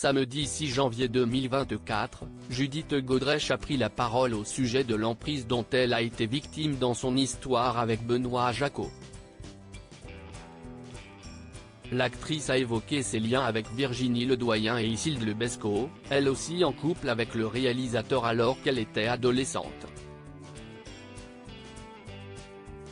Samedi 6 janvier 2024, Judith Godrèche a pris la parole au sujet de l'emprise dont elle a été victime dans son histoire avec Benoît Jacot. L'actrice a évoqué ses liens avec Virginie Ledoyen et Isilde Lebesco, elle aussi en couple avec le réalisateur alors qu'elle était adolescente.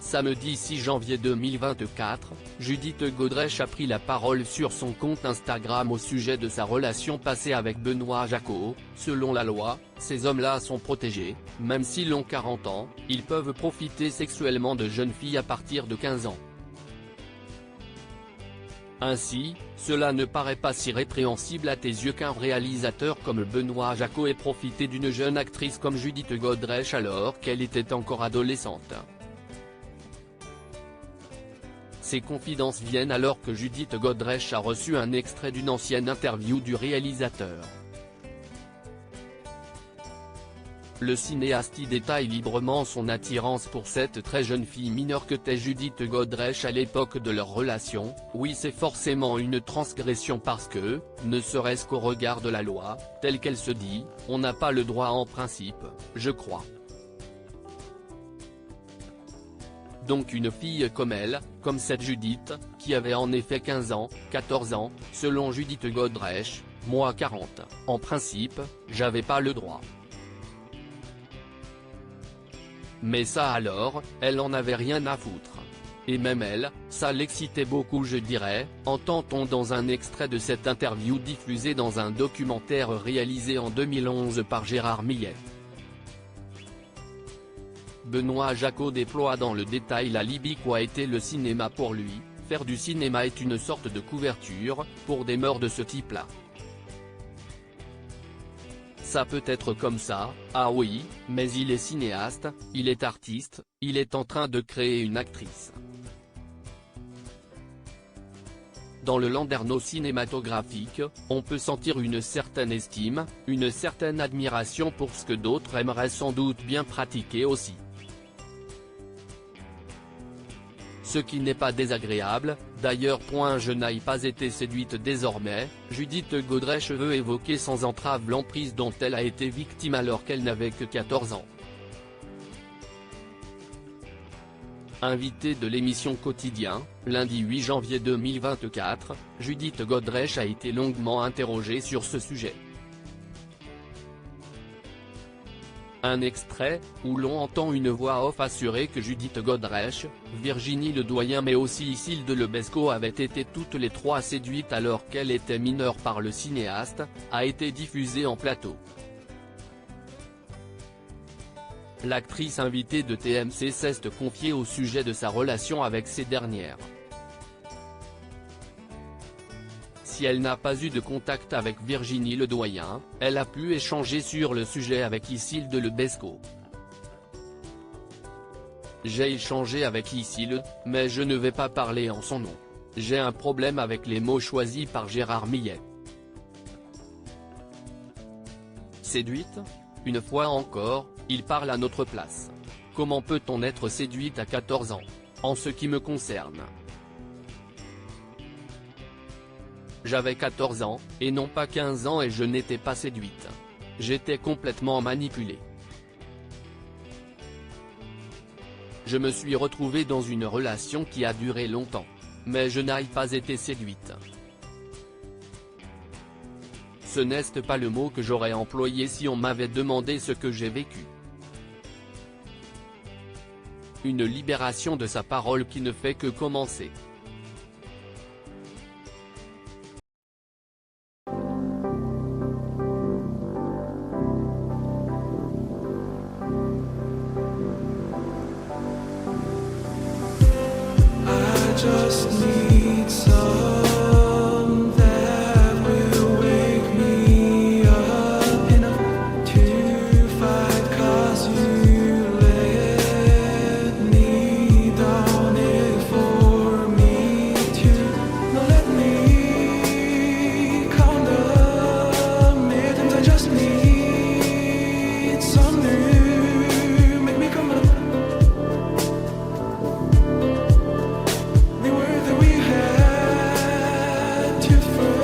Samedi 6 janvier 2024, Judith Godrèche a pris la parole sur son compte Instagram au sujet de sa relation passée avec Benoît Jacot. Selon la loi, ces hommes-là sont protégés, même s'ils ont 40 ans, ils peuvent profiter sexuellement de jeunes filles à partir de 15 ans. Ainsi, cela ne paraît pas si répréhensible à tes yeux qu'un réalisateur comme Benoît Jacot ait profité d'une jeune actrice comme Judith Godrèche alors qu'elle était encore adolescente. Ces confidences viennent alors que Judith Godrèche a reçu un extrait d'une ancienne interview du réalisateur. Le cinéaste y détaille librement son attirance pour cette très jeune fille mineure que t'est Judith Godrèche à l'époque de leur relation. Oui, c'est forcément une transgression parce que, ne serait-ce qu'au regard de la loi, telle qu'elle se dit, on n'a pas le droit en principe, je crois. Donc une fille comme elle, comme cette Judith, qui avait en effet 15 ans, 14 ans, selon Judith Godrèche, moi 40, en principe, j'avais pas le droit. Mais ça alors, elle en avait rien à foutre. Et même elle, ça l'excitait beaucoup je dirais, entend-on dans un extrait de cette interview diffusée dans un documentaire réalisé en 2011 par Gérard Millet. Benoît Jacot déploie dans le détail la Libye qu'a été le cinéma pour lui. Faire du cinéma est une sorte de couverture, pour des mœurs de ce type-là. Ça peut être comme ça, ah oui, mais il est cinéaste, il est artiste, il est en train de créer une actrice. Dans le landerneau cinématographique, on peut sentir une certaine estime, une certaine admiration pour ce que d'autres aimeraient sans doute bien pratiquer aussi. Ce qui n'est pas désagréable, d'ailleurs. Je n'ai pas été séduite désormais, Judith Godrèche veut évoquer sans entrave l'emprise dont elle a été victime alors qu'elle n'avait que 14 ans. Invitée de l'émission Quotidien, lundi 8 janvier 2024, Judith Godrèche a été longuement interrogée sur ce sujet. Un extrait, où l'on entend une voix off assurer que Judith Godrèche, Virginie Ledoyen mais aussi Isilde Lebesco avaient été toutes les trois séduites alors qu'elle était mineure par le cinéaste, a été diffusé en plateau. L'actrice invitée de TMC s'est confiée au sujet de sa relation avec ces dernières. Si elle n'a pas eu de contact avec Virginie Ledoyen, elle a pu échanger sur le sujet avec Isilde Lebesco. J'ai échangé avec Isilde, mais je ne vais pas parler en son nom. J'ai un problème avec les mots choisis par Gérard Millet. Séduite ? Une fois encore, il parle à notre place. Comment peut-on être séduite à 14 ans ? En ce qui me concerne. J'avais 14 ans, et non pas 15 ans et je n'étais pas séduite. J'étais complètement manipulée. Je me suis retrouvée dans une relation qui a duré longtemps. Mais je n'ai pas été séduite. Ce n'est pas le mot que j'aurais employé si on m'avait demandé ce que j'ai vécu. Une libération de sa parole qui ne fait que commencer. Just need some that will wake me up enough to fight, 'cause you let me down it for me to not let me count the minutes. I just need some new, make me come up. We were that we had to first.